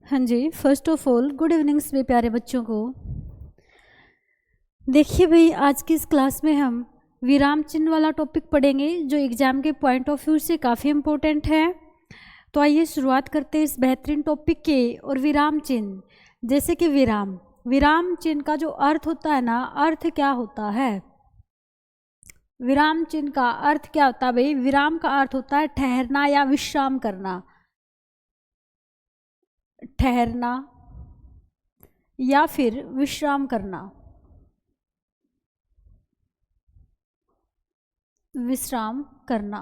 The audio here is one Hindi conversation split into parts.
हाँ जी, first of all good evening सभी प्यारे बच्चों को। देखिए भाई, आज की इस क्लास में हम विराम चिन्ह वाला टॉपिक पढ़ेंगे जो एग्जाम के पॉइंट ऑफ व्यू से काफ़ी इम्पोर्टेंट है। तो आइए शुरुआत करते हैं इस बेहतरीन टॉपिक के। और विराम चिन्ह, जैसे कि विराम चिन्ह का जो अर्थ होता है ना, अर्थ क्या होता है? विराम चिन्ह का अर्थ क्या होता है भाई? विराम का अर्थ होता है ठहरना या विश्राम करना, ठहरना या फिर विश्राम करना, विश्राम करना,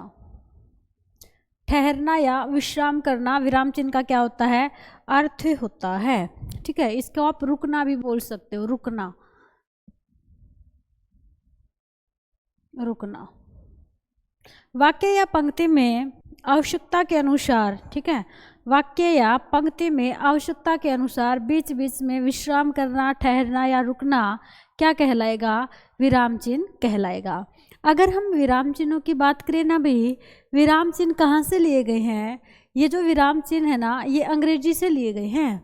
ठहरना या विश्राम करना विराम चिन्ह का क्या होता है? अर्थ होता है। ठीक है, इसको आप रुकना भी बोल सकते हो, रुकना, रुकना। वाक्य या पंक्ति में आवश्यकता के अनुसार, ठीक है, वाक्य या पंक्ति में आवश्यकता के अनुसार बीच बीच में विश्राम करना, ठहरना या रुकना क्या कहलाएगा? विराम चिन्ह कहलाएगा। अगर हम विराम चिन्हों की बात करें ना भाई, विराम चिन्ह कहाँ से लिए गए हैं? ये जो विराम चिन्ह है ना, ये अंग्रेजी से लिए गए हैं।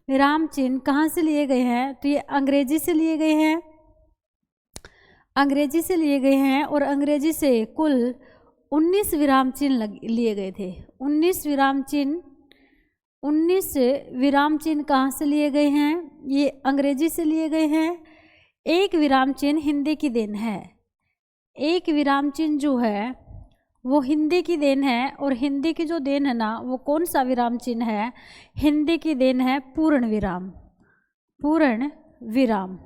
विराम चिन्ह कहाँ से लिए गए हैं? तो ये अंग्रेजी से लिए गए हैं, अंग्रेजी से लिए गए हैं। और अंग्रेजी से कुल 19 विराम चिन्ह लिए गए थे। 19 विराम चिन्ह, 19 विराम चिन्ह कहाँ से लिए गए हैं? ये अंग्रेजी से लिए गए हैं। एक विराम चिन्ह हिंदी की देन है। एक विराम चिन्ह जो है वो हिंदी की देन है। और हिंदी की जो देन है ना, वो कौन सा विराम चिन्ह है? हिंदी की देन है पूर्ण विराम, पूर्ण विराम।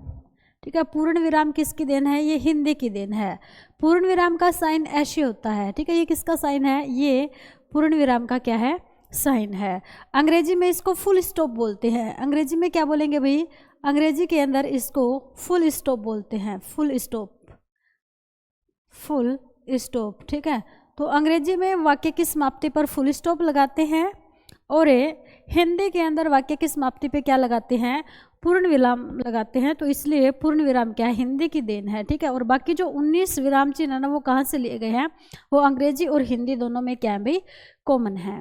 ठीक है, पूर्ण विराम किसकी देन है? ये हिंदी की देन है। पूर्ण विराम का साइन ऐसे होता है। ठीक है, ये किसका साइन है? ये पूर्ण विराम का क्या है? साइन है। अंग्रेजी में इसको फुल स्टॉप बोलते हैं। अंग्रेजी में क्या बोलेंगे भाई? अंग्रेजी के अंदर इसको फुल स्टॉप बोलते हैं, फुल स्टॉप, फुल स्टॉप। ठीक है, तो अंग्रेजी में वाक्य की समाप्ति पर फुल स्टॉप लगाते हैं और हिंदी के अंदर वाक्य की समाप्ति पे क्या लगाते हैं? पूर्ण विराम लगाते हैं। तो इसलिए पूर्ण विराम क्या है? हिंदी की देन है। ठीक है, और बाकी जो 19 विराम चिन्ह है ना, वो कहाँ से लिए गए हैं? वो अंग्रेजी और हिंदी दोनों में क्या है भाई? कॉमन है।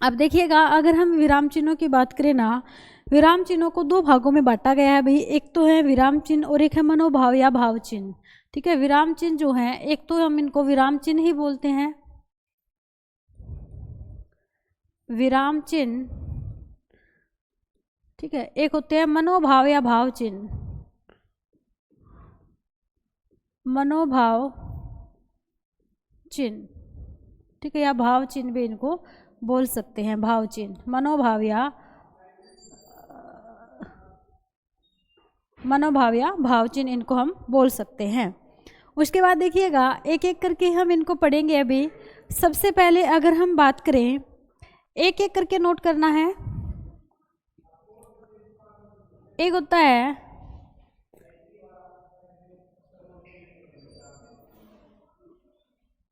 अब देखिएगा, अगर हम विराम चिन्हों की बात करें ना, विराम चिन्हों को दो भागों में बांटा गया है भाई। एक तो है विराम चिन्ह और एक है मनोभाव या भाव चिन्ह। ठीक है, विराम चिन्ह जो है, एक तो हम इनको विराम चिन्ह ही बोलते हैं, विराम चिन्ह। ठीक है, एक होते हैं मनोभाव या भाव चिन्ह, मनोभाव चिन्ह। ठीक है, या भाव चिन्ह भी इनको बोल सकते हैं, भाव चिन्ह, मनोभाव या भाव चिन्ह इनको हम बोल सकते हैं। उसके बाद देखिएगा, एक एक करके हम इनको पढ़ेंगे अभी। सबसे पहले अगर हम बात करें, एक एक करके नोट करना है। एक होता है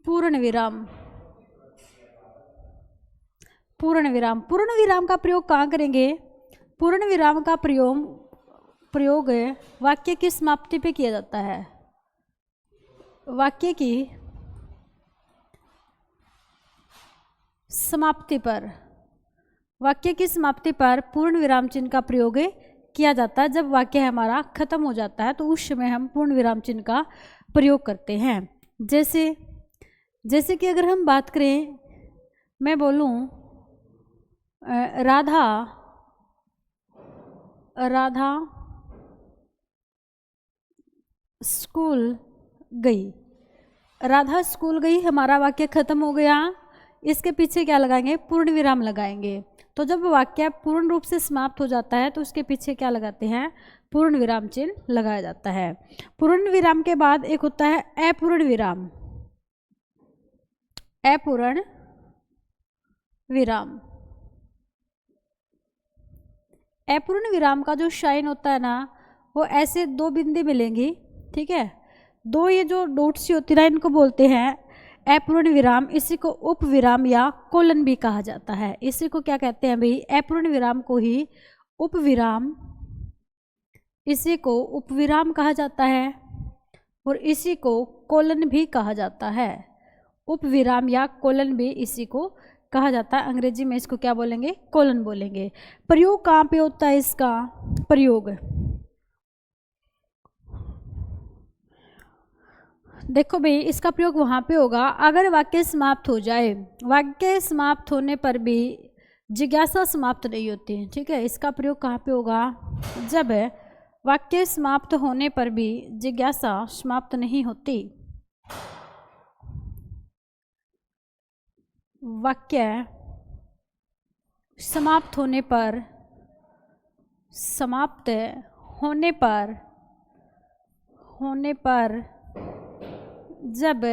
पूर्ण विराम, पूर्ण विराम। पूर्ण विराम का प्रयोग कहाँ करेंगे? पूर्ण विराम का प्रयोग वाक्य की समाप्ति पे किया जाता है। वाक्य की समाप्ति पर, वाक्य की समाप्ति पर पूर्ण विराम चिन्ह का प्रयोग किया जाता है। जब वाक्य हमारा खत्म हो जाता है तो उस समय हम पूर्ण विराम चिन्ह का प्रयोग करते हैं। जैसे कि अगर हम बात करें, मैं बोलूं राधा स्कूल गई। राधा स्कूल गई, हमारा वाक्य खत्म हो गया। इसके पीछे क्या लगाएंगे? पूर्ण विराम लगाएंगे। तो जब वाक्य पूर्ण रूप से समाप्त हो जाता है तो उसके पीछे क्या लगाते हैं? पूर्ण विराम चिन्ह लगाया जाता है। पूर्ण विराम के बाद एक होता है अपूर्ण विराम, अपूर्ण विराम। अपूर्ण विराम का जो साइन होता है ना, वो ऐसे दो बिंदी मिलेंगी। ठीक है, दो ये जो डॉट सी होती है, इनको बोलते हैं अपूर्ण विराम। इसी को उपविराम या कोलन भी कहा जाता है। इसी को क्या कहते हैं भाई? अपूर्ण विराम को ही उपविराम, इसी को उपविराम कहा जाता है और इसी को कोलन भी कहा जाता है। उपविराम या कोलन भी इसी को कहा जाता है, अंग्रेजी में इसको क्या बोलेंगे, कोलन बोलेंगे। प्रयोग कहाँ पे होता है इसका प्रयोग, देखो भाई इसका प्रयोग वहाँ पे होगा अगर वाक्य समाप्त हो जाए, वाक्य समाप्त होने पर भी जिज्ञासा समाप्त नहीं होती है, ठीक है। इसका प्रयोग कहाँ पे होगा, जब वाक्य समाप्त होने पर भी जिज्ञासा समाप्त नहीं होती, वाक्य समाप्त होने पर, समाप्त होने पर जब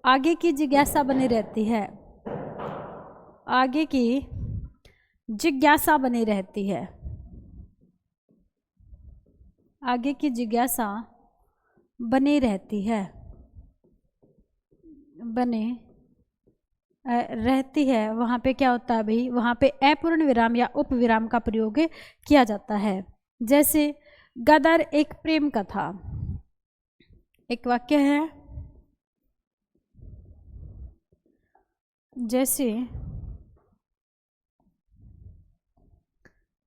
आगे की जिज्ञासा बनी रहती है, आगे की जिज्ञासा बनी रहती है, आगे की जिज्ञासा बनी रहती है, बने रहती है, वहाँ पे क्या होता है भाई, वहाँ पे अपूर्ण विराम या उप विराम का प्रयोग किया जाता है। जैसे गदर एक प्रेम कथा, एक वाक्य है, जैसे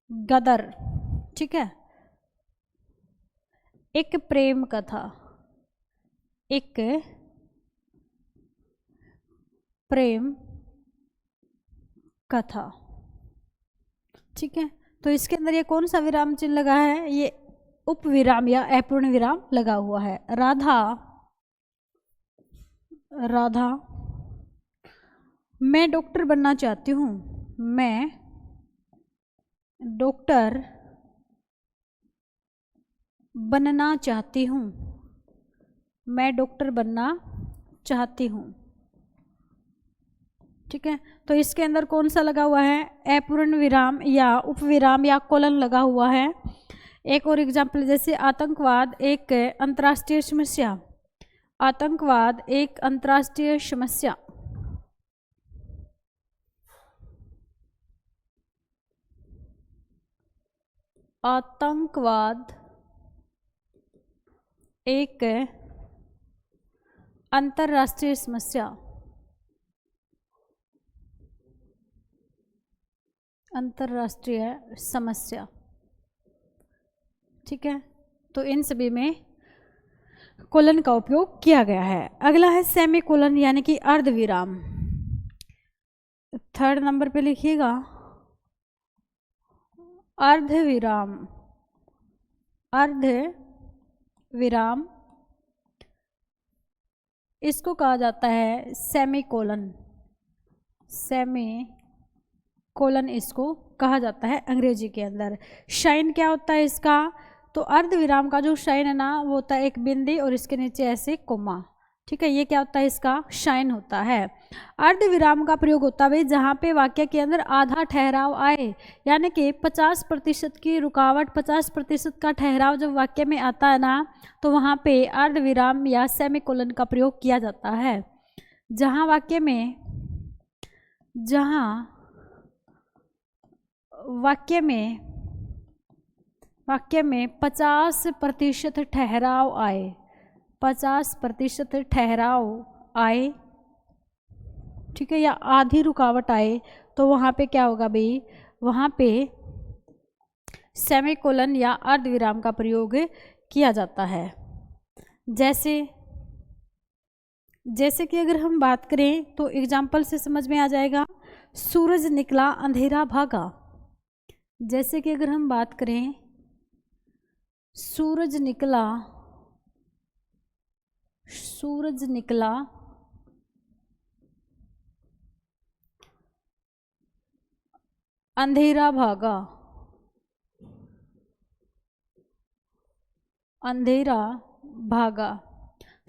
गदर, ठीक है, एक प्रेम कथा, एक प्रेम कथा, ठीक है। तो इसके अंदर ये कौन सा विराम चिन्ह लगा है, ये उप विराम या अपूर्ण विराम लगा हुआ है। राधा, राधा मैं डॉक्टर बनना चाहती हूँ, मैं डॉक्टर बनना चाहती हूँ, मैं डॉक्टर बनना चाहती हूँ, ठीक है। तो इसके अंदर कौन सा लगा हुआ है, अपूर्ण विराम या उप विराम या कोलन लगा हुआ है। एक और एग्जाम्पल, जैसे आतंकवाद एक अंतर्राष्ट्रीय समस्या, आतंकवाद एक अंतर्राष्ट्रीय समस्या, आतंकवाद एक अंतर्राष्ट्रीय समस्या, अंतर्राष्ट्रीय समस्या, ठीक है। तो इन सभी में कोलन का उपयोग किया गया है। अगला है सेमी कोलन यानी कि अर्धविराम। थर्ड नंबर पे लिखिएगा अर्धविराम, अर्धविराम इसको कहा जाता है सेमी कोलन, सेमी कोलन इसको कहा जाता है अंग्रेजी के अंदर। शाइन क्या होता है इसका, तो अर्धविराम का जो शाइन है ना वो होता है एक बिंदी और इसके नीचे ऐसे कोमा, ठीक है, ये क्या होता है इसका शाइन होता है। अर्धविराम का प्रयोग होता है जहाँ पे वाक्य के अंदर आधा ठहराव आए, यानी कि 50% की रुकावट, 50% का ठहराव जब वाक्य में आता है ना तो वहाँ पे अर्धविराम या सेमीकोलन का प्रयोग किया जाता है। जहाँ वाक्य में 50% ठहराव आए, 50% ठहराव आए, ठीक है, या आधी रुकावट आए तो वहाँ पे क्या होगा भाई, वहाँ पे सेमीकोलन या अर्धविराम का प्रयोग किया जाता है। जैसे कि अगर हम बात करें तो एग्जाम्पल से समझ में आ जाएगा, सूरज निकला अंधेरा भागा। जैसे कि अगर हम बात करें सूरज निकला अंधेरा भागा, अंधेरा भागा,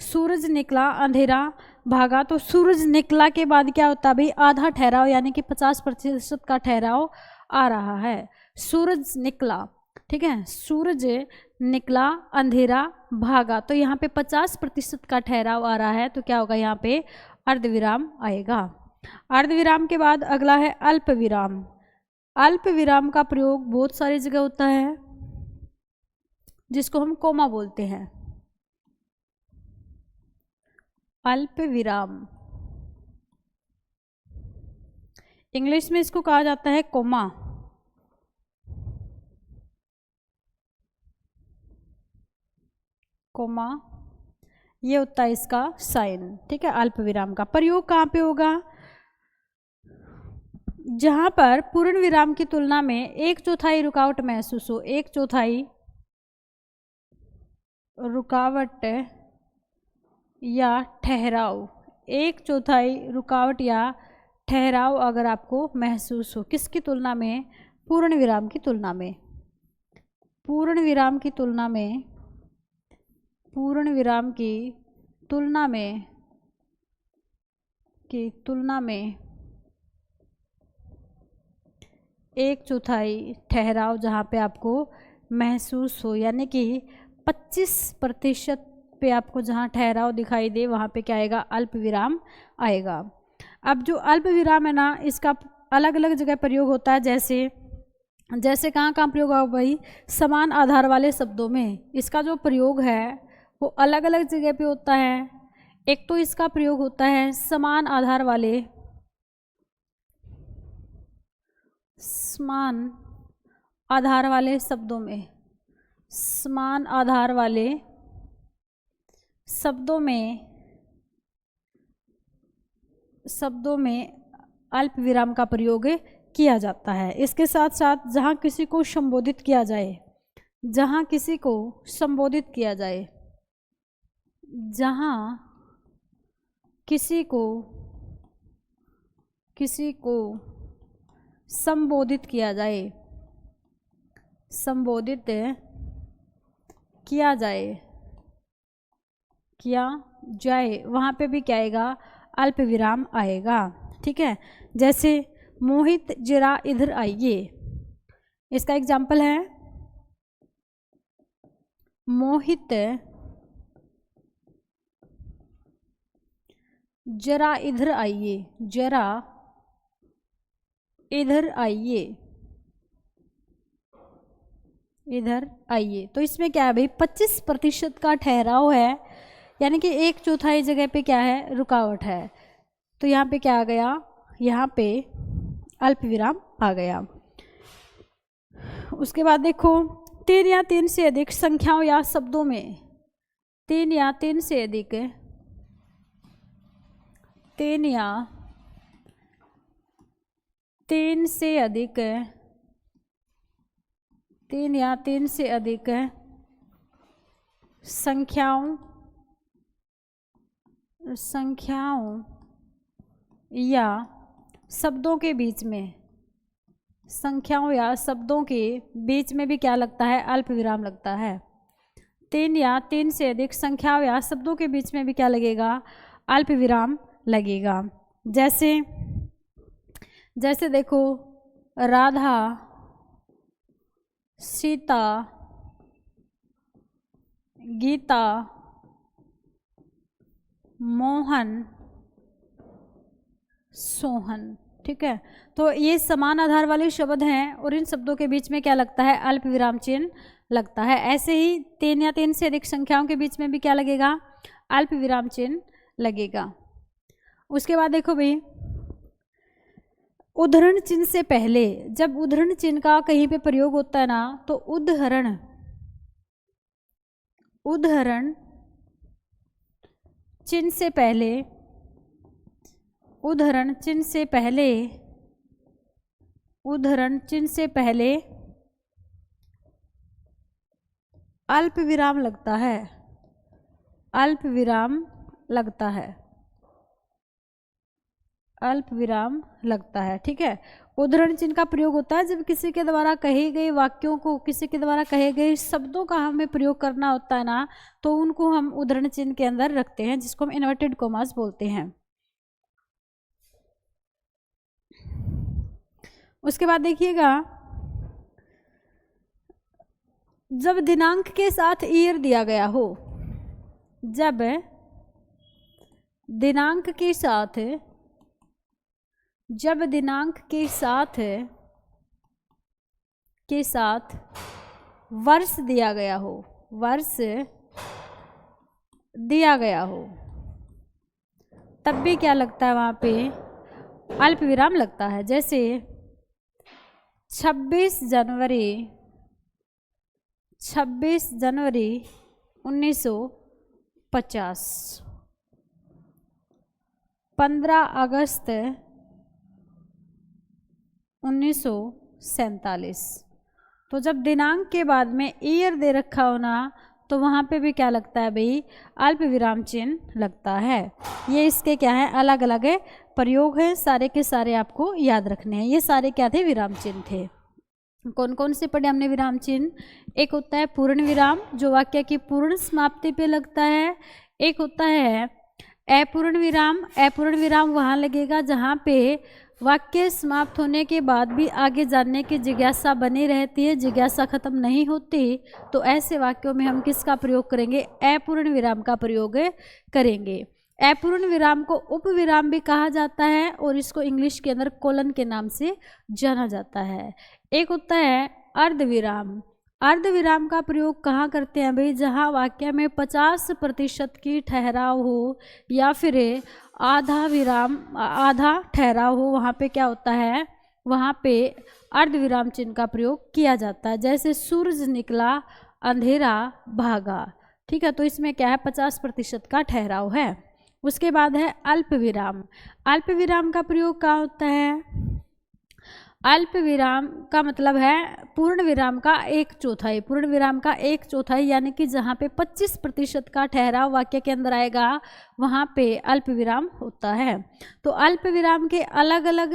सूरज निकला अंधेरा भागा। तो सूरज निकला के बाद क्या होता है भाई, आधा ठहराव यानी कि 50% का ठहराव आ रहा है। सूरज निकला, ठीक है, सूरज निकला अंधेरा भागा, तो यहाँ पे 50% का ठहराव आ रहा है, तो क्या होगा यहाँ पे अर्धविराम आएगा। अर्धविराम के बाद अगला है अल्प विराम। अल्प विराम का प्रयोग बहुत सारी जगह होता है जिसको हम कोमा बोलते हैं। अल्प विराम, इंग्लिश में इसको कहा जाता है कोमा। कोमा ये होता है इसका साइन, ठीक है। अल्प विराम का प्रयोग कहाँ पे होगा? जहाँ पर पूर्ण विराम की तुलना में 1/4 रुकावट महसूस हो। 1/4 रुकावट या ठहराव, 1/4 रुकावट या ठहराव अगर आपको महसूस हो, किसकी तुलना में? पूर्ण विराम की तुलना में। पूर्ण विराम की तुलना में, पूर्ण विराम की तुलना में, की तुलना में 1/4 ठहराव जहाँ पे आपको महसूस हो, यानी कि 25% पे आपको जहाँ ठहराव दिखाई दे वहाँ पे क्या आएगा? अल्प विराम आएगा। अब जो अल्प विराम है ना, इसका अलग अलग जगह प्रयोग होता है। जैसे कहाँ कहाँ प्रयोग होगा भाई? समान आधार वाले शब्दों में इसका जो प्रयोग है वो अलग अलग जगह पे होता है। एक तो इसका प्रयोग होता है समान आधार वाले, समान आधार वाले शब्दों में, समान आधार वाले शब्दों में अल्प विराम का प्रयोग किया जाता है। इसके साथ साथ जहाँ किसी को संबोधित किया जाए, जहाँ किसी को संबोधित किया जाए, जहाँ किसी को संबोधित किया जाए, संबोधित किया जाए वहाँ पे भी क्या आएगा? अल्प विराम आएगा, ठीक है। जैसे मोहित जरा इधर आइए, इसका एग्जाम्पल है मोहित जरा इधर आइए, जरा इधर आइए, इधर आइए। तो इसमें क्या है भाई? 25% का ठहराव है, यानी कि 1/4 जगह पे क्या है? रुकावट है। तो यहाँ पे क्या आ गया? यहाँ पे अल्प विराम आ गया। उसके बाद देखो 3 या 3 से अधिक संख्याओं या शब्दों में, 3 या 3 से अधिक, 3 या 3 से अधिक, 3 या 3 से अधिक संख्याओं या शब्दों के बीच में, संख्याओं या शब्दों के बीच में भी क्या लगता है? अल्प विराम लगता है। 3 या 3 से अधिक संख्याओं या शब्दों के बीच में भी क्या लगेगा? अल्प विराम लगेगा। जैसे देखो राधा, सीता, गीता, मोहन, सोहन, ठीक है। तो ये समान आधार वाले शब्द हैं और इन शब्दों के बीच में क्या लगता है? अल्प विराम चिन्ह लगता है। ऐसे ही 3 या 3 से अधिक संख्याओं के बीच में भी क्या लगेगा? अल्प विराम चिन्ह लगेगा। उसके बाद देखो भाई उद्धरण चिन्ह से पहले, जब उद्धरण चिन्ह का कहीं पे प्रयोग होता है ना, तो उद्धरण चिन्ह से पहले, उद्धरण चिन्ह से पहले अल्प विराम लगता है, अल्प विराम लगता है, अल्प विराम लगता है, ठीक है। उद्धरण चिन्ह का प्रयोग होता है जब किसी के द्वारा कहे गए वाक्यों को, किसी के द्वारा कहे गए शब्दों का हमें प्रयोग करना होता है ना, तो उनको हम उद्धरण चिन्ह के अंदर रखते हैं, जिसको हम इन्वर्टेड कॉमास बोलते हैं। उसके बाद देखिएगा जब दिनांक के साथ ईयर दिया गया हो, जब दिनांक के साथ वर्ष दिया गया हो, वर्ष दिया गया हो, तब भी क्या लगता है? वहाँ पे अल्प विराम लगता है। जैसे 26 जनवरी 1950, 15 अगस्त 1947। तो जब दिनांक के बाद में ईयर दे रखा हो ना, तो वहाँ पे भी क्या लगता है भाई, अल्प विराम चिन्ह लगता है। ये इसके क्या है, अलग अलग प्रयोग हैं, सारे के सारे आपको याद रखने हैं। ये सारे क्या थे, विराम चिन्ह थे। कौन कौन से पढ़े हमने विराम चिन्ह? एक होता है पूर्ण विराम, जो वाक्य की पूर्ण समाप्ति पे लगता है। एक होता है अपूर्ण विराम। अपूर्ण विराम वहाँ लगेगा जहाँ पे वाक्य समाप्त होने के बाद भी आगे जानने की जिज्ञासा बनी रहती है, जिज्ञासा खत्म नहीं होती। तो ऐसे वाक्यों में हम किसका प्रयोग करेंगे? अपूर्ण विराम का प्रयोग करेंगे। अपूर्ण विराम को उपविराम भी कहा जाता है और इसको इंग्लिश के अंदर कोलन के नाम से जाना जाता है। एक होता है अर्धविराम। अर्धविराम का प्रयोग कहाँ करते हैं भाई? जहाँ वाक्य में 50% की ठहराव हो या फिर आधा विराम, आधा ठहराव हो, वहाँ पे क्या होता है, वहाँ पे अर्धविराम चिन्ह का प्रयोग किया जाता है। जैसे सूरज निकला, अंधेरा भागा। ठीक है, तो इसमें क्या है, 50% का ठहराव है। उसके बाद है अल्प विराम। अल्प विराम का प्रयोग क्या होता है? अल्प विराम का मतलब है पूर्ण विराम का 1/4। पूर्ण विराम का 1/4 यानी कि जहाँ पे 25% का ठहराव वाक्य के अंदर आएगा, वहाँ पे अल्प विराम होता है। तो अल्प विराम के अलग अलग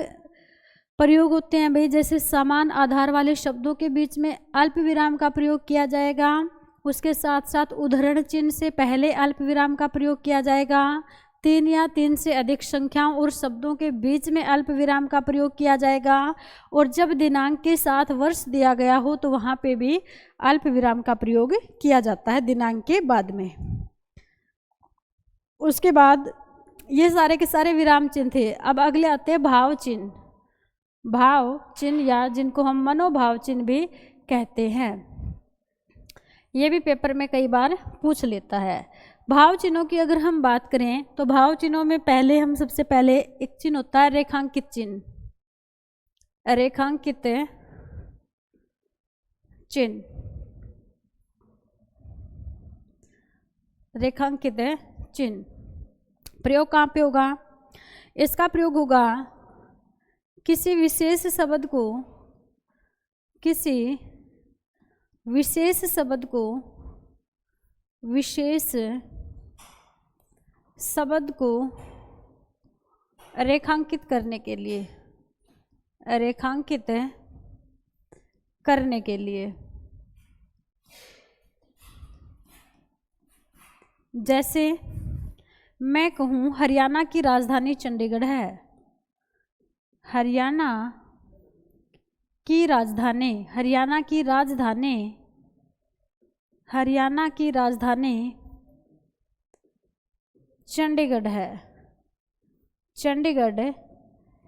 प्रयोग होते हैं भाई। जैसे समान आधार वाले शब्दों के बीच में अल्प विराम का प्रयोग किया जाएगा। उसके साथ साथ उद्धरण चिन्ह से पहले अल्प विराम का प्रयोग किया जाएगा। 3 या 3 से अधिक संख्याओं और शब्दों के बीच में अल्प विराम का प्रयोग किया जाएगा। और जब दिनांक के साथ वर्ष दिया गया हो तो वहाँ पे भी अल्प विराम का प्रयोग किया जाता है दिनांक के बाद में। उसके बाद ये सारे के सारे विराम चिन्ह थे। अब अगले आते हैं भाव चिन्ह। भाव चिन्ह या जिनको हम मनोभाव चिन्ह भी कहते हैं, ये भी पेपर में कई बार पूछ लेता है। भाव चिन्हों की अगर हम बात करें तो भाव चिन्हों में पहले हम सबसे पहले एक चिन्ह होता है रेखांकित चिन्ह। रेखांकित चिन्ह, रेखांकित चिन्ह प्रयोग कहाँ पे होगा? इसका प्रयोग होगा किसी विशेष शब्द को, किसी विशेष शब्द को, विशेष शब्द को रेखांकित करने के लिए, रेखांकित करने के लिए। जैसे मैं कहूँ हरियाणा की राजधानी चंडीगढ़ है। हरियाणा की राजधानी, हरियाणा की राजधानी, हरियाणा की राजधानी चंडीगढ़ है, चंडीगढ़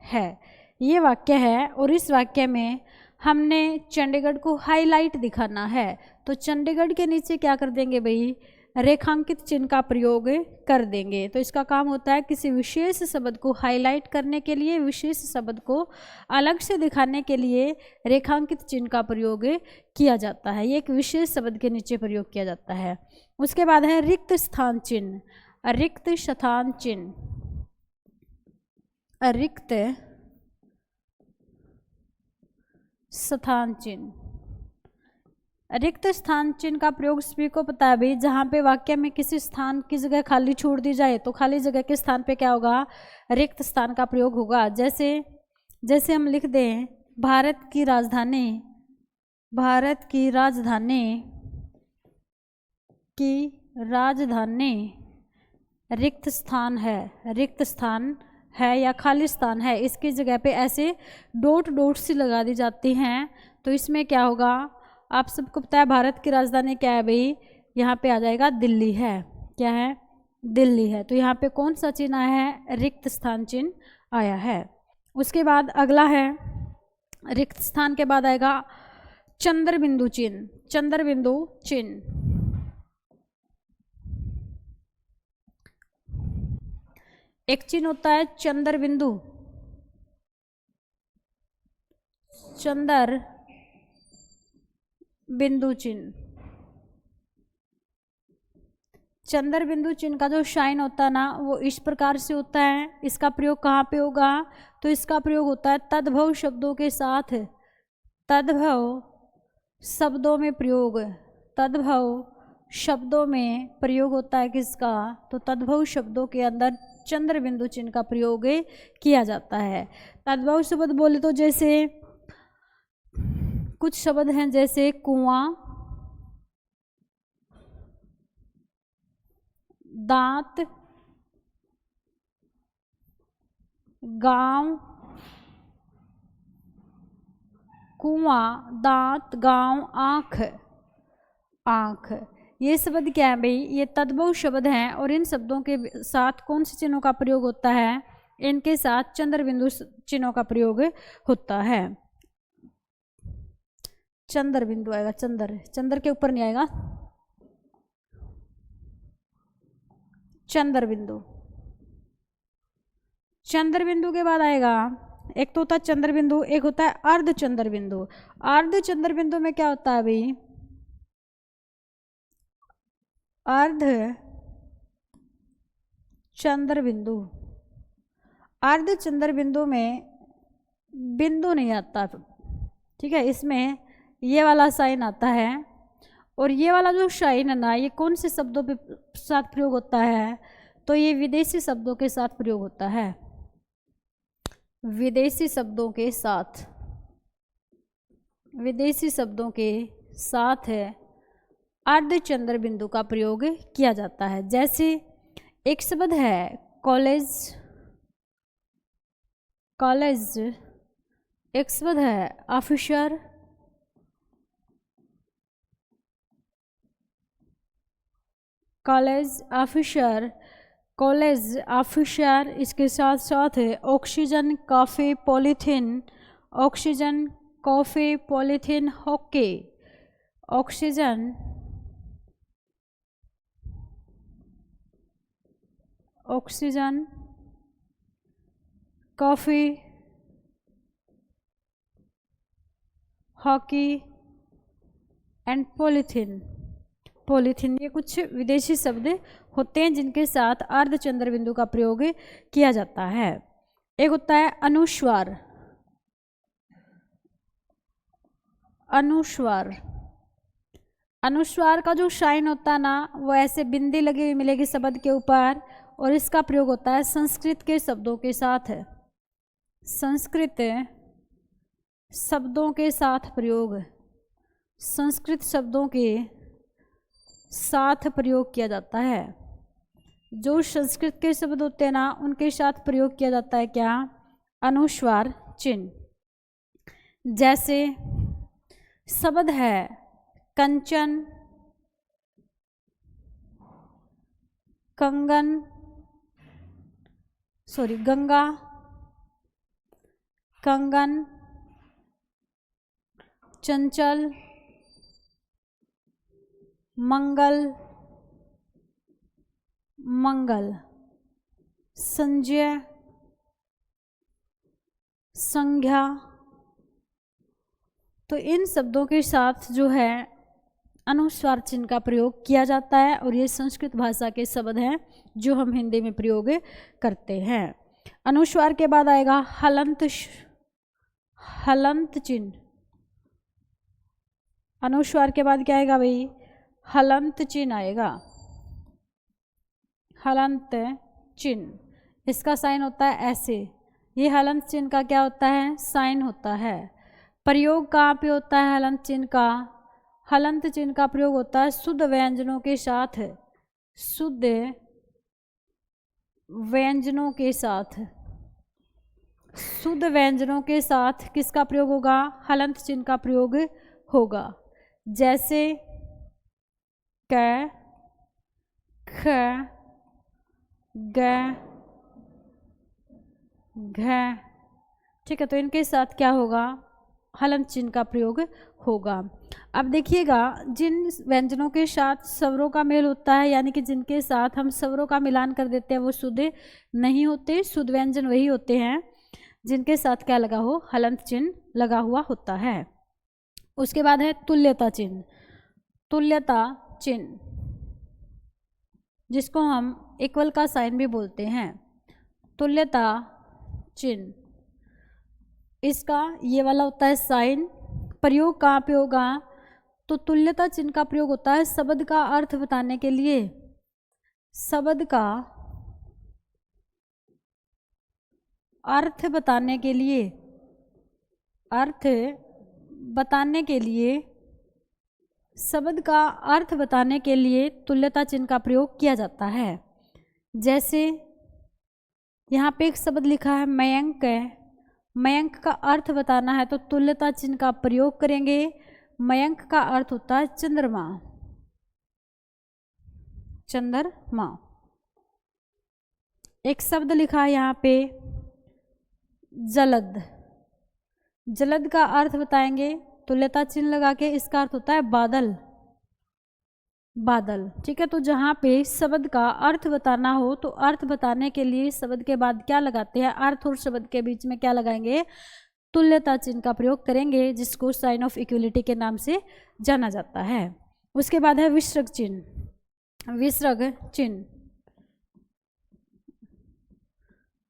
है। ये वाक्य है और इस वाक्य में हमने चंडीगढ़ को हाईलाइट दिखाना है, तो चंडीगढ़ के नीचे क्या कर देंगे भाई? रेखांकित चिन्ह का प्रयोग कर देंगे। तो इसका काम होता है किसी विशेष शब्द को हाईलाइट करने के लिए, विशेष शब्द को अलग से दिखाने के लिए रेखांकित चिन्ह का प्रयोग किया जाता है। ये एक विशेष शब्द के नीचे प्रयोग किया जाता है। उसके बाद है रिक्त स्थान चिन्ह। रिक्त स्थान चिन्ह, रिक्त स्थान चिन्ह। रिक्त स्थान चिन्ह का प्रयोग सभी को पता है भाई। जहाँ पे वाक्य में किसी स्थान की जगह खाली छोड़ दी जाए तो खाली जगह के स्थान पे क्या होगा? रिक्त स्थान का प्रयोग होगा। जैसे हम लिख दें भारत की राजधानी, भारत की राजधानी, की राजधानी रिक्त स्थान है, रिक्त स्थान है या खाली स्थान है, इसकी जगह पे ऐसे डॉट डॉट सी लगा दी जाती हैं। तो इसमें क्या होगा? आप सबको पता है भारत की राजधानी क्या है भाई? यहाँ पे आ जाएगा दिल्ली है। क्या है? दिल्ली है। तो यहाँ पे कौन सा चिन्ह आया है? रिक्त स्थान चिन्ह आया है। उसके बाद अगला है, रिक्त स्थान के बाद आएगा चंद्र बिंदु चिन्ह। चंद्र बिंदु चिन्ह, एक चिन्ह होता है चंद्र बिंदु, चंद्र बिंदु चिन्ह। चंद्र बिंदु चिन्ह का जो साइन होता है ना वो इस प्रकार से होता है। इसका प्रयोग कहाँ पे होगा? तो इसका प्रयोग होता है तद्भव शब्दों के साथ। तद्भव शब्दों में प्रयोग, तद्भव शब्दों में प्रयोग होता है किसका? तो तद्भव शब्दों के अंदर चंद्र बिंदु चिन्ह का प्रयोग किया जाता है। तद्भव शब्द बोले तो जैसे कुछ शब्द हैं जैसे कुआं, दांत, गांव, कुआं, दांत, गांव, आंख, आंख, ये शब्द क्या है भाई? ये तद्भव शब्द हैं और इन शब्दों के साथ कौन से चिन्हों का प्रयोग होता है? इनके साथ चंद्र बिंदु चिन्हों का प्रयोग होता है। चंद्र बिंदु आएगा, चंद्र, चंद्र के ऊपर नहीं आएगा, चंद्र बिंदु। चंद्र बिंदु के बाद आएगा, एक तो होता है चंद्र बिंदु, एक होता है अर्ध चंद्र बिंदु। अर्ध चंद्र बिंदु में क्या होता है भाई? अर्ध चंद्र बिंदु, अर्ध चंद्र बिंदु में बिंदु नहीं आता, ठीक है, इसमें ये वाला साइन आता है और ये वाला जो साइन है ना ये कौन से शब्दों के साथ प्रयोग होता है? तो ये विदेशी शब्दों के साथ प्रयोग होता है, विदेशी शब्दों के साथ, विदेशी शब्दों के साथ है अर्ध चंद्र बिंदु का प्रयोग किया जाता है। जैसे एक शब्द है कॉलेज, कॉलेज, एक शब्द है officer, college officer, college officer, इसके साथ साथ है oxygen, coffee, polythene, oxygen, coffee, polythene, hockey, oxygen, oxygen, coffee, hockey and polythene, polythene, ये कुछ विदेशी शब्द होते हैं जिनके साथ अर्ध चंद्र बिंदु का प्रयोग किया जाता है। एक होता है अनुस्वार, अनुस्वार, अनुस्वार का जो साइन होता है ना वो ऐसे बिंदी लगी हुई मिलेगी शब्द के ऊपर और इसका प्रयोग होता है संस्कृत के शब्दों के साथ, संस्कृत शब्दों के साथ प्रयोग, संस्कृत शब्दों के साथ प्रयोग किया जाता है। जो संस्कृत के शब्द होते हैं ना उनके साथ प्रयोग किया जाता है क्या? अनुस्वार चिन्ह। जैसे शब्द है कंचन, कंगन, सॉरी गंगा, कंगन, चंचल, मंगल, मंगल, संजय, संज्ञा। तो इन शब्दों के साथ जो है अनुस्वार चिन्ह का प्रयोग किया जाता है और ये संस्कृत भाषा के शब्द हैं जो हम हिंदी में प्रयोग करते हैं। अनुस्वार के बाद आएगा हलंत, हलंत चिन्ह। अनुस्वार के बाद क्या आएगा भाई? हलंत चिन्ह आएगा, हलंत चिन्ह। इसका साइन होता है ऐसे, ये हलंत चिन्ह का क्या होता है? साइन होता है। प्रयोग कहाँ पे होता है हलंत चिन्ह का? हलंत चिन्ह का प्रयोग होता है शुद्ध व्यंजनों के साथ, शुद्ध व्यंजनों के साथ, शुद्ध व्यंजनों के साथ किसका प्रयोग होगा? हलंत चिन्ह का प्रयोग होगा। जैसे क, ख, ग, घ, ठीक है, तो इनके साथ क्या होगा? हलंत चिन्ह का प्रयोग होगा। अब देखिएगा जिन व्यंजनों के साथ स्वरों का मेल होता है यानी कि जिनके साथ हम स्वरों का मिलान कर देते हैं वो शुद्ध नहीं होते, शुद्ध व्यंजन वही होते हैं जिनके साथ क्या लगा हो, हलंत चिन्ह लगा हुआ होता है। उसके बाद है तुल्यता चिन्ह। तुल्यता चिन्ह जिसको हम इक्वल का साइन भी बोलते हैं, तुल्यता चिन्ह, इसका ये वाला होता है साइन। प्रयोग कहाँ पे होगा, तो तुल्यता चिन्ह का प्रयोग होता है शब्द का अर्थ बताने के लिए। शब्द का अर्थ बताने के लिए, अर्थ बताने के लिए, शब्द का अर्थ बताने के लिए तुल्यता चिन्ह का प्रयोग किया जाता है। जैसे यहाँ पे एक शब्द लिखा है मयंक है, मयंक का अर्थ बताना है तो तुल्यता चिन्ह का प्रयोग करेंगे। मयंक का अर्थ होता है चंद्रमा, चंद्रमा। एक शब्द लिखा है यहाँ पे जलद, जलद का अर्थ बताएंगे तुल्यता चिन्ह लगा के, इसका अर्थ होता है बादल, बादल। ठीक है, तो जहाँ पे शब्द का अर्थ बताना हो तो अर्थ बताने के लिए शब्द के बाद क्या लगाते हैं, अर्थ और शब्द के बीच में क्या लगाएंगे, तुल्यता चिन्ह का प्रयोग करेंगे, जिसको साइन ऑफ इक्वलिटी के नाम से जाना जाता है। उसके बाद है विसर्ग चिन्ह। विसर्ग चिन्ह,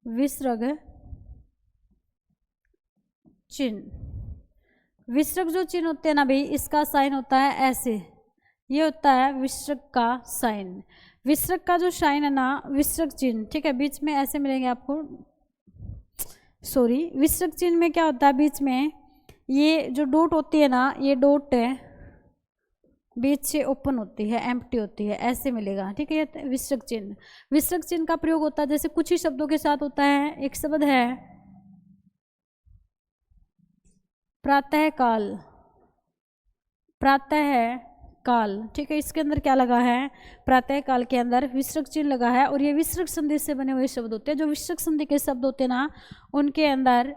विसर्ग चिन्ह, विसर्ग जो चिन्ह होते हैं ना भाई, इसका साइन होता है ऐसे, ये होता है विसर्ग का साइन। विसर्ग का जो साइन है ना, विसर्ग चिन्ह, ठीक है, बीच में ऐसे मिलेंगे आपको, सॉरी, विसर्ग चिन्ह में क्या होता है, बीच में ये जो डॉट होती है ना, ये डॉट बीच से ओपन होती है, एम्प्टी होती है, ऐसे मिलेगा। ठीक है, ये विसर्ग चिन्ह। विसर्ग चिन्ह का प्रयोग होता है जैसे कुछ ही शब्दों के साथ होता है। एक शब्द है प्रातः काल, प्रातः काल, ठीक है, इसके अंदर क्या लगा है, प्रातः काल के अंदर विसर्ग चिन्ह लगा है। और ये विसर्ग संधि से बने हुए शब्द होते हैं। जो विसर्ग संधि के शब्द होते हैं ना, उनके अंदर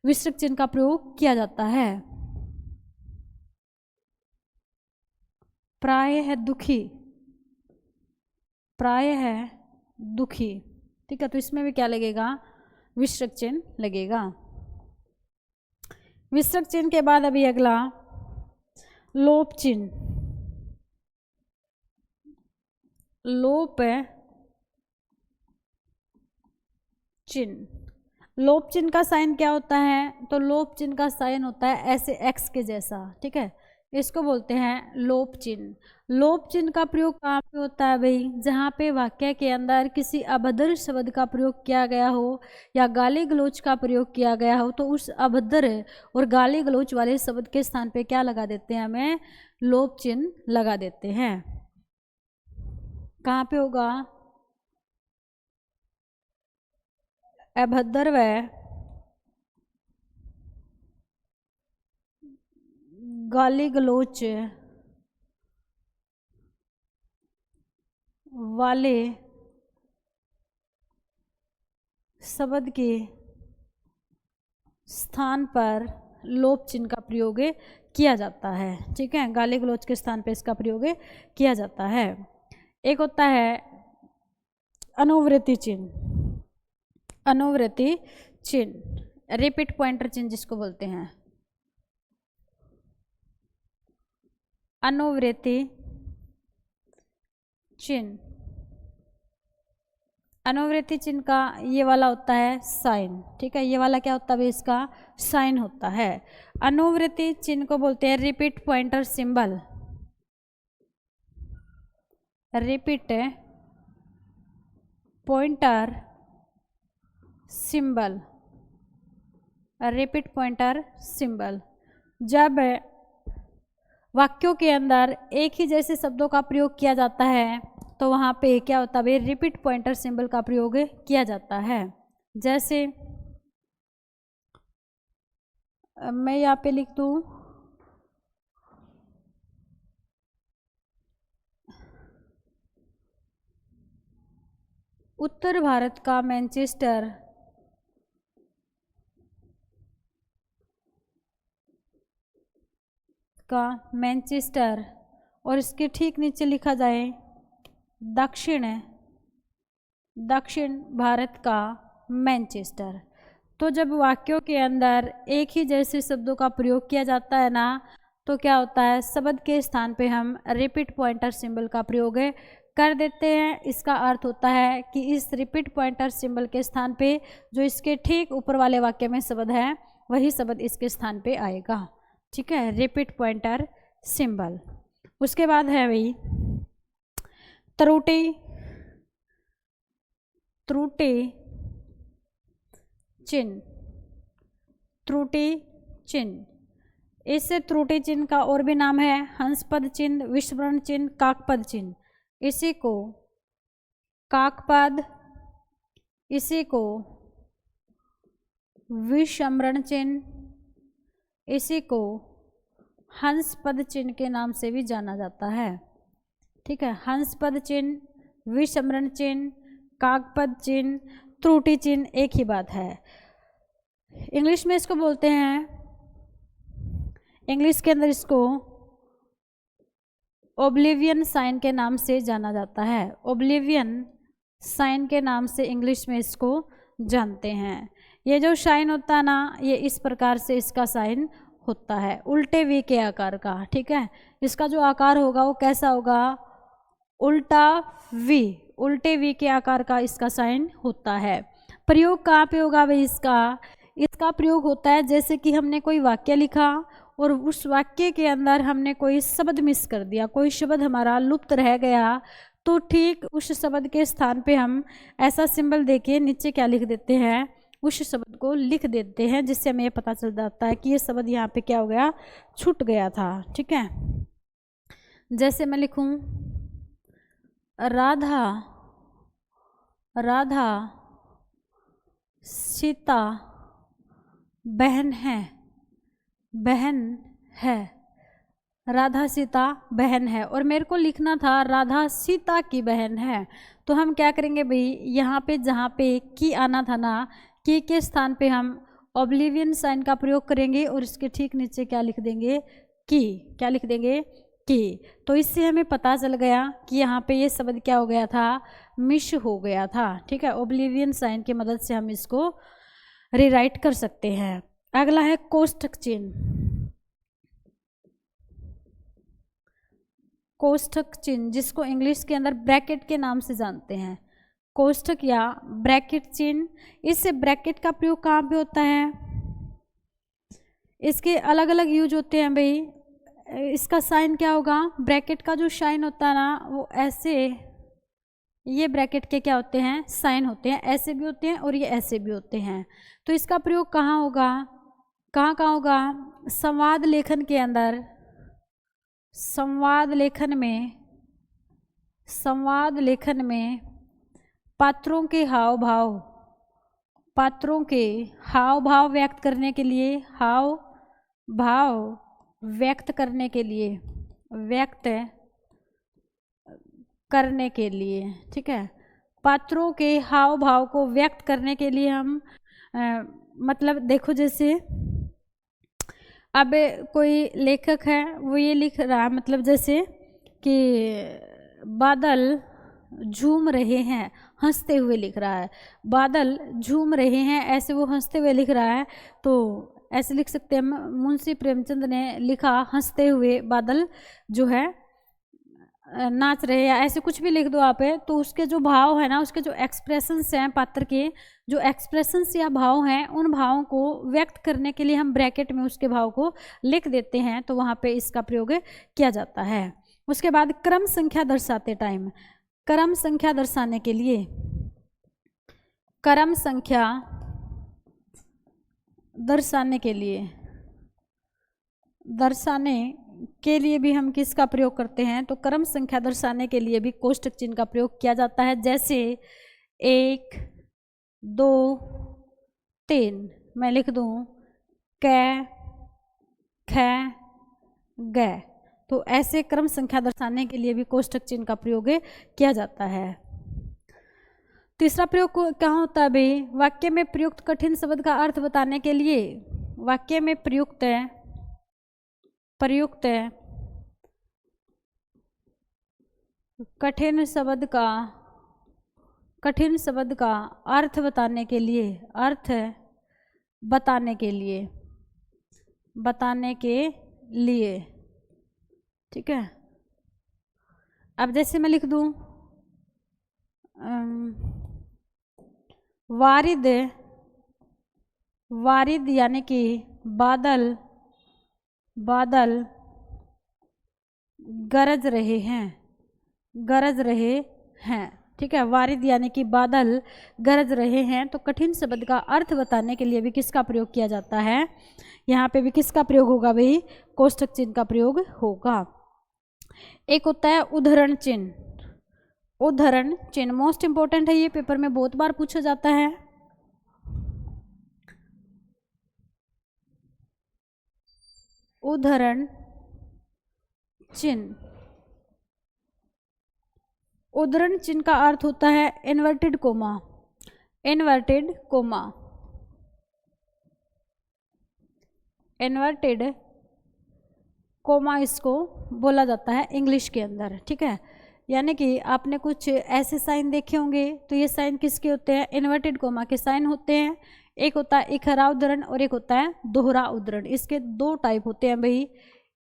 विसर्ग चिन्ह का प्रयोग किया जाता है। प्राय है दुखी, प्राय है दुखी, ठीक है, तो इसमें भी क्या लगेगा, विसर्ग चिन्ह लगेगा। विसर्ग चिन्ह के बाद अभी अगला लोप चिन्ह। लोप चिन्ह, लोप चिन्ह का साइन क्या होता है, तो लोप चिन्ह का साइन होता है ऐसे एक्स के जैसा। ठीक है, इसको बोलते हैं लोप चिन्ह। लोप चिन्ह का प्रयोग कहाँ पे होता है भाई, जहाँ पे वाक्य के अंदर किसी अभद्र शब्द का प्रयोग किया गया हो या गाली गलौज का प्रयोग किया गया हो, तो उस अभद्र और गाली गलौज वाले शब्द के स्थान पे क्या लगा देते हैं, हमें लोप चिन्ह लगा देते हैं। कहाँ पे होगा, अभद्र व गाली गलौज वाले शब्द के स्थान पर लोप चिन्ह का प्रयोग किया जाता है। ठीक है, गाली गलौज के स्थान पर इसका प्रयोग किया जाता है। एक होता है अनुवृत्ति चिन्ह, अनुवृत्ति चिन्ह, रिपीट पॉइंटर चिन्ह जिसको बोलते हैं। अनुवृत्ति चिन्ह, अनुवृत्ति चिन्ह का ये वाला होता है साइन। ठीक है, ये वाला क्या होता है, इसका साइन होता है। अनुवृत्ति चिन्ह को बोलते हैं repeat pointer symbol, repeat pointer symbol, repeat pointer symbol. जब वाक्यों के अंदर एक ही जैसे शब्दों का प्रयोग किया जाता है तो वहाँ पे क्या होता है, रिपीट पॉइंटर सिंबल का प्रयोग किया जाता है। जैसे मैं यहाँ पे लिख दूँ उत्तर भारत का मैनचेस्टर का मैनचेस्टर, और इसके ठीक नीचे लिखा जाए दक्षिण, दक्षिण भारत का मैनचेस्टर। तो जब वाक्यों के अंदर एक ही जैसे शब्दों का प्रयोग किया जाता है ना, तो क्या होता है, शब्द के स्थान पे हम रिपीट पॉइंटर सिंबल का प्रयोग कर देते हैं। इसका अर्थ होता है कि इस रिपीट पॉइंटर सिंबल के स्थान पे जो इसके ठीक ऊपर वाले वाक्य में शब्द है वही शब्द इसके स्थान पे आएगा। ठीक है, रिपीट पॉइंटर सिंबल। उसके बाद है भाई त्रुटि, त्रुटि चिन्ह, त्रुटि चिन्ह। इससे त्रुटि चिन्ह का और भी नाम है हंसपद चिन्ह, विस्मरण चिन्ह, काकपद चिन्ह। इसी को काकपद, इसी को विस्मरण चिन्ह, इसी को हंसपद चिन्ह के नाम से भी जाना जाता है। ठीक है, हंसपद चिन्ह, विस्मरण चिन्ह, काकपद चिन्ह, त्रुटि चिन्ह एक ही बात है। इंग्लिश में इसको बोलते हैं, इंग्लिश के अंदर इसको ओब्लिवियन साइन के नाम से जाना जाता है। ओब्लिवियन साइन के नाम से इंग्लिश में इसको जानते हैं। ये जो साइन होता है ना, ये इस प्रकार से इसका साइन होता है, उल्टे वी के आकार का। ठीक है, इसका जो आकार होगा वो कैसा होगा, उल्टा वी, उल्टे वी के आकार का इसका साइन होता है। प्रयोग कहाँ पे होगा भाई इसका, इसका प्रयोग होता है जैसे कि हमने कोई वाक्य लिखा और उस वाक्य के अंदर हमने कोई शब्द मिस कर दिया, कोई शब्द हमारा लुप्त रह गया, तो ठीक उस शब्द के स्थान पे हम ऐसा सिंबल देके नीचे क्या लिख देते हैं, उस शब्द को लिख देते हैं, जिससे हमें पता चल जाता है कि ये शब्द यहाँ पे क्या हो गया, छूट गया था। ठीक है, जैसे मैं लिखूं राधा, राधा सीता बहन है, बहन है, राधा सीता बहन है, और मेरे को लिखना था राधा सीता की बहन है। तो हम क्या करेंगे भाई, यहाँ पे जहाँ पे की आना था ना, की के स्थान पे हम ओब्लिवियन साइन का प्रयोग करेंगे और इसके ठीक नीचे क्या लिख देंगे, की, क्या लिख देंगे, की। तो इससे हमें पता चल गया कि यहाँ पे ये शब्द क्या हो गया था, मिस हो गया था। ठीक है, ओब्लिवियन साइन की मदद से हम इसको रीराइट कर सकते हैं। अगला है कोष्ठक चिन्ह, कोष्ठक चिन्ह जिसको इंग्लिश के अंदर ब्रैकेट के नाम से जानते हैं, कोष्ठक या ब्रैकेट चिन्ह। इस ब्रैकेट का प्रयोग कहाँ पे होता है, इसके अलग अलग यूज होते हैं भाई। इसका साइन क्या होगा, ब्रैकेट का जो साइन होता है ना वो ऐसे, ये ब्रैकेट के क्या होते हैं, साइन होते हैं, ऐसे भी होते हैं और ये ऐसे भी होते हैं। तो इसका प्रयोग कहाँ होगा, कहाँ कहाँ होगा, संवाद लेखन के अंदर, संवाद लेखन में, संवाद लेखन में पात्रों के हाव भाव, पात्रों के हाव भाव व्यक्त करने के लिए, हाव भाव व्यक्त करने के लिए, व्यक्त करने के लिए, ठीक है, पात्रों के हाव भाव को व्यक्त करने के लिए हम मतलब देखो जैसे अब कोई लेखक है वो ये लिख रहा है, मतलब जैसे कि बादल झूम रहे हैं, हंसते हुए लिख रहा है, बादल झूम रहे हैं, ऐसे वो हंसते हुए लिख रहा है। तो ऐसे लिख सकते हैं, मुंशी प्रेमचंद ने लिखा हंसते हुए बादल जो है नाच रहे हैं, ऐसे कुछ भी लिख दो आप। तो उसके जो भाव है ना, उसके जो एक्सप्रेशंस हैं, पात्र के जो एक्सप्रेशंस या भाव हैं, उन भावों को व्यक्त करने के लिए हम ब्रैकेट में उसके भाव को लिख देते हैं, तो वहाँ पे इसका प्रयोग किया जाता है। उसके बाद क्रम संख्या दर्शाते टाइम, क्रम संख्या दर्शाने के लिए, क्रम संख्या दर्शाने के लिए, दर्शाने के लिए भी हम किसका प्रयोग करते हैं, तो क्रम संख्या दर्शाने के लिए भी कोष्ठक चिन्ह का प्रयोग किया जाता है। जैसे 1 2 3 मैं लिख दूं कै ख ग, तो ऐसे क्रम संख्या दर्शाने के लिए भी कोष्ठक चिन्ह का प्रयोग किया जाता है। तीसरा प्रयोग कहाँ होता है भाई, वाक्य में प्रयुक्त कठिन शब्द का अर्थ बताने के लिए, वाक्य में प्रयुक्त कठिन शब्द का अर्थ बताने के लिए, अर्थ बताने के लिए, बताने के लिए, ठीक है। अब जैसे मैं लिख दूं वारिद, वारिद यानी कि बादल, बादल गरज रहे हैं, गरज रहे हैं, ठीक है। वारिद यानी कि बादल गरज रहे हैं। तो कठिन शब्द का अर्थ बताने के लिए भी किसका प्रयोग किया जाता है? यहाँ पे भी किसका प्रयोग होगा भाई? कोष्ठक चिन्ह का प्रयोग होगा। एक होता है उद्धरण चिन्ह, उद्धरण चिन्ह मोस्ट इंपॉर्टेंट है, ये पेपर में बहुत बार पूछा जाता है। उद्धरण चिन्ह, उद्धरण चिन्ह का अर्थ होता है inverted coma, inverted coma, inverted coma इसको बोला जाता है इंग्लिश के अंदर, ठीक है। यानी कि आपने कुछ ऐसे साइन देखे होंगे, तो ये साइन किसके होते हैं? इन्वर्टेड कोमा के साइन होते हैं। एक होता है इकहरा उद्धरण और एक होता है दोहरा उद्धरण। इसके दो टाइप होते हैं भाई,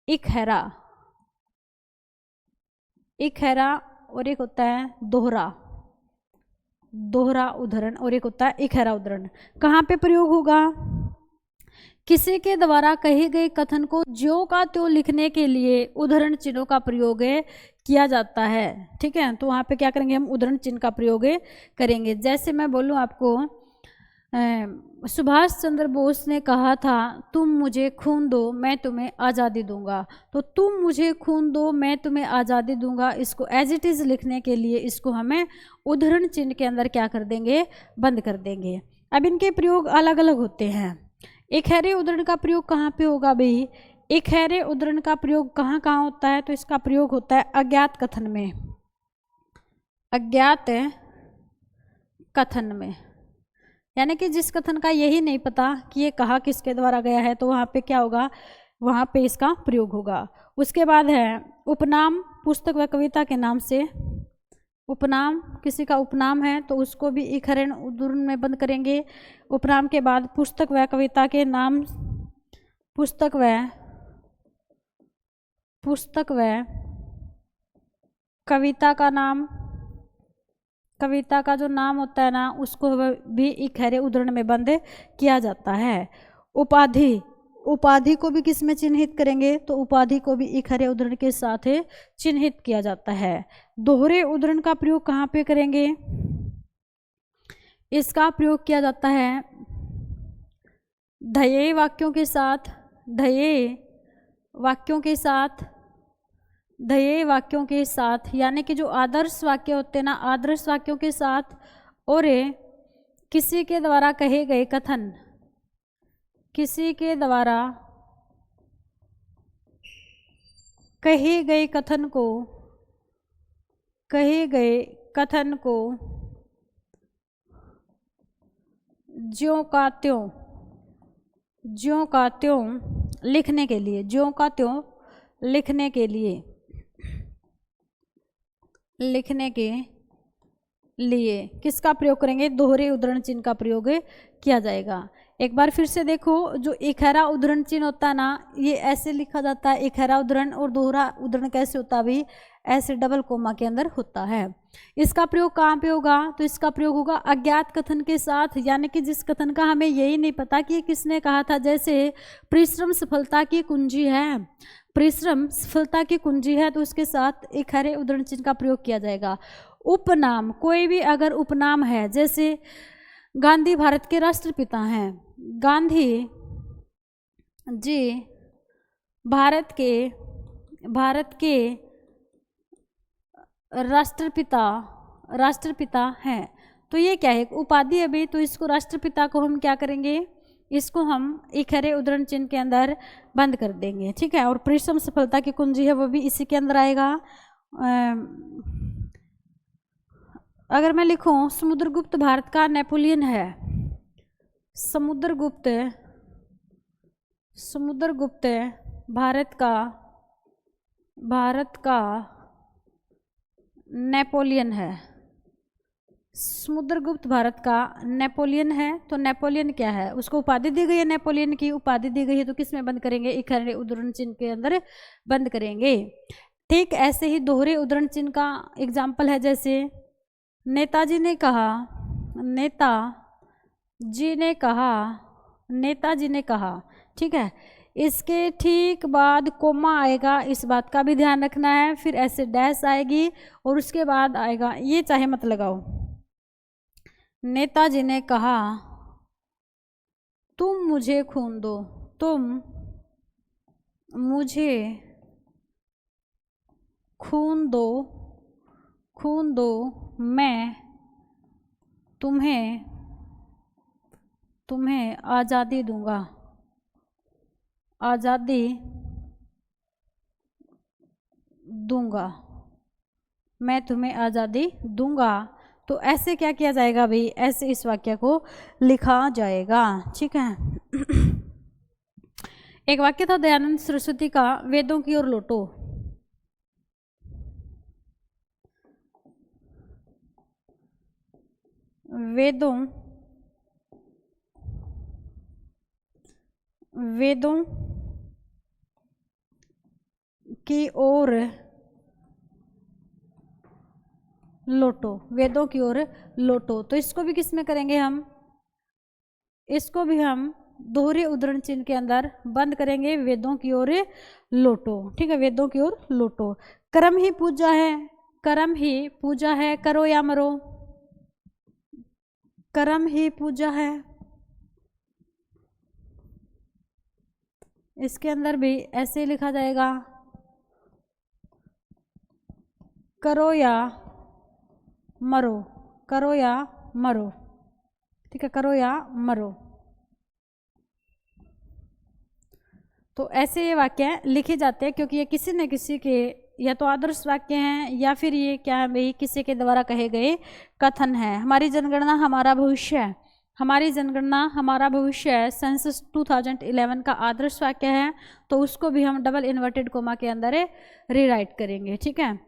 इकहरा, इकहरा और एक होता है दोहरा, दोहरा उद्धरण और एक होता है इकहरा उद्धरण। कहाँ पे प्रयोग होगा? किसी के द्वारा कहे गए कथन को ज्यों का त्यों लिखने के लिए उद्धरण चिन्हों का प्रयोग किया जाता है, ठीक है। तो वहाँ पे क्या करेंगे हम? उद्धरण चिन्ह का प्रयोग करेंगे। जैसे मैं बोलूँ आपको, सुभाष चंद्र बोस ने कहा था तुम मुझे खून दो मैं तुम्हें आज़ादी दूंगा। तो तुम मुझे खून दो मैं तुम्हें आज़ादी दूंगा, इसको एज इट इज़ लिखने के लिए इसको हमें उद्धरण चिन्ह के अंदर क्या कर देंगे? बंद कर देंगे। अब इनके प्रयोग अलग अलग होते हैं। इकहरे उद्धरण का प्रयोग कहाँ पे होगा भाई? इकहरे उद्धरण का प्रयोग कहाँ कहाँ होता है? तो इसका प्रयोग होता है अज्ञात कथन में, अज्ञात कथन में, यानी कि जिस कथन का यही नहीं पता कि ये कहा किसके द्वारा गया है, तो वहाँ पे क्या होगा? वहाँ पे इसका प्रयोग होगा। उसके बाद है उपनाम, पुस्तक व कविता के नाम से, उपनाम किसी का उपनाम है तो उसको भी इकहरे उद्धरण में बंद करेंगे। उपनाम के बाद पुस्तक व कविता के नाम, पुस्तक व कविता का नाम, कविता का जो नाम होता है ना उसको भी इकहरे उद्धरण में बंद किया जाता है। उपाधि, उपाधि को भी किस में चिन्हित करेंगे? तो उपाधि को भी इकहरे उद्धरण के साथ चिन्हित किया जाता है। दोहरे उद्धरण का प्रयोग कहाँ पे करेंगे? इसका प्रयोग किया जाता है ध्येय वाक्यों के साथ, ध्येय वाक्यों के साथ, ध्येय वाक्यों के साथ, यानी कि जो आदर्श वाक्य होते हैं ना, आदर्श वाक्यों के साथ, और किसी के द्वारा कहे गए कथन, किसी के द्वारा कहे गए कथन को, कहे गए कथन को ज्यों का त्यों, ज्यों का त्यों लिखने के लिए, ज्यों का त्यों लिखने के लिए, लिखने के लिए किसका प्रयोग करेंगे? दोहरे उद्धरण चिन्ह का प्रयोग किया जाएगा। एक बार फिर से देखो, जो इकहरा उद्धरण चिन्ह होता है ना, ये ऐसे लिखा जाता है इकहरा उद्धरण, और दोहरा उद्धरण कैसे होता है भाई? ऐसे डबल कोमा के अंदर होता है। इसका प्रयोग कहाँ पे होगा? तो इसका प्रयोग होगा अज्ञात कथन के साथ, यानी कि जिस कथन का हमें यही नहीं पता कि किसने कहा था। जैसे परिश्रम सफलता की कुंजी है, परिश्रम सफलता की कुंजी है, तो उसके साथ इकहरे उद्धरण चिन्ह का प्रयोग किया जाएगा। उपनाम, कोई भी अगर उपनाम है, जैसे गांधी भारत के राष्ट्रपिता हैं, गांधी जी भारत के राष्ट्रपिता हैं, तो ये क्या है? उपाधि है भाई। तो इसको राष्ट्रपिता को हम क्या करेंगे? इसको हम इकहरे उद्धरण चिन्ह के अंदर बंद कर देंगे, ठीक है। और परिश्रम सफलता की कुंजी है वो भी इसी के अंदर आएगा। अगर मैं लिखूं समुद्रगुप्त भारत का नेपोलियन है, समुद्रगुप्त भारत का नेपोलियन है, समुद्रगुप्त भारत का नेपोलियन है, तो नेपोलियन क्या है, उसको उपाधि दी गई है, नेपोलियन की उपाधि दी गई है, तो किस में बंद करेंगे, इकहरे उद्धरण चिन्ह के अंदर बंद करेंगे। ठीक ऐसे ही दोहरे उद्धरण चिन्ह का एग्जाम्पल है, जैसे नेताजी ने कहा, नेताजी ने कहा, नेताजी ने कहा, ठीक है। इसके ठीक बाद कोमा आएगा, इस बात का भी ध्यान रखना है, फिर ऐसे डैश आएगी और उसके बाद आएगा, ये चाहे मत लगाओ। नेताजी ने कहा तुम मुझे खून दो, तुम मुझे खून दो, खून दो, मैं तुम्हें आज़ादी दूंगा, आज़ादी दूंगा, मैं तुम्हें आज़ादी दूंगा। तो ऐसे क्या किया जाएगा भाई, ऐसे इस वाक्य को लिखा जाएगा, ठीक है। एक वाक्य था दयानंद सरस्वती का, वेदों की ओर लौटो। वेदों की ओर लौटो, वेदों की ओर लौटो। तो इसको भी किस में करेंगे हम, इसको भी हम दोहरे उद्धरण चिन्ह के अंदर बंद करेंगे, वेदों की ओर लौटो, ठीक है, वेदों की ओर लौटो। कर्म ही पूजा है, कर्म ही पूजा है, करो या मरो, कर्म ही पूजा है। इसके अंदर भी ऐसे लिखा जाएगा, करो या मरो, करो या मरो, ठीक है, करो या मरो। तो ऐसे ये वाक्य लिखे जाते हैं, क्योंकि ये किसी न किसी के या तो आदर्श वाक्य हैं, या फिर ये क्या है भाई, किसी के द्वारा कहे गए कथन है। हमारी जनगणना हमारा भविष्य है, हमारी जनगणना हमारा भविष्य है, सेंसस 2011 का आदर्श वाक्य है, तो उसको भी हम डबल इन्वर्टेड कोमा के अंदर रीराइट करेंगे, ठीक है,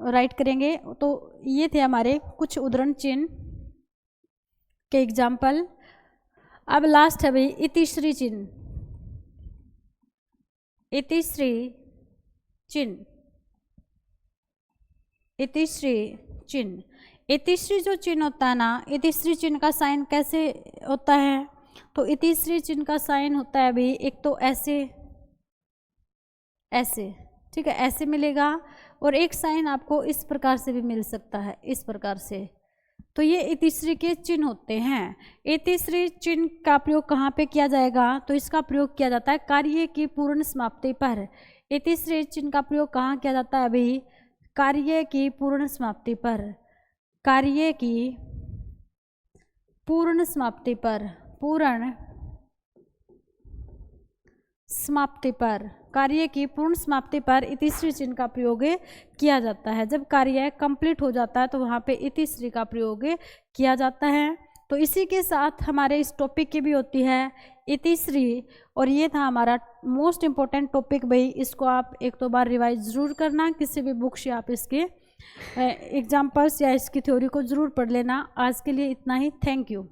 राइट करेंगे। तो ये थे हमारे कुछ उद्धरण चिन्ह के एग्जाम्पल। अब लास्ट है भाई इतिश्री चिन्ह, इतिश्री चिन्ह, इतिश्री चिन्ह। इतिश्री जो चिन्ह होता है ना, इतिश्री चिन्ह का साइन कैसे होता है, तो इतिश्री चिन्ह का साइन होता है भाई, एक तो ऐसे, ऐसे, ठीक है, ऐसे मिलेगा, और एक साइन आपको इस प्रकार से भी मिल सकता है, इस प्रकार से। तो ये इतिश्री के चिन्ह होते हैं। इतिश्री चिन्ह का प्रयोग कहाँ पे किया जाएगा, तो इसका प्रयोग किया जाता है कार्य की पूर्ण समाप्ति पर। इतिश्री चिन्ह का प्रयोग कहाँ किया जाता है अभी, कार्य की पूर्ण समाप्ति पर, कार्य की पूर्ण समाप्ति पर, पूर्ण समाप्ति पर, कार्य की पूर्ण समाप्ति पर इतिश्री चिन्ह का प्रयोग किया जाता है। जब कार्य कंप्लीट हो जाता है तो वहाँ पे इतिश्री का प्रयोग किया जाता है। तो इसी के साथ हमारे इस टॉपिक की भी होती है इतिश्री, और ये था हमारा मोस्ट इम्पोर्टेंट टॉपिक भाई। इसको आप एक दो बार रिवाइज ज़रूर करना, किसी भी बुक से आप इसके एग्जाम्पल्स या इसकी थ्योरी को ज़रूर पढ़ लेना। आज के लिए इतना ही, थैंक यू।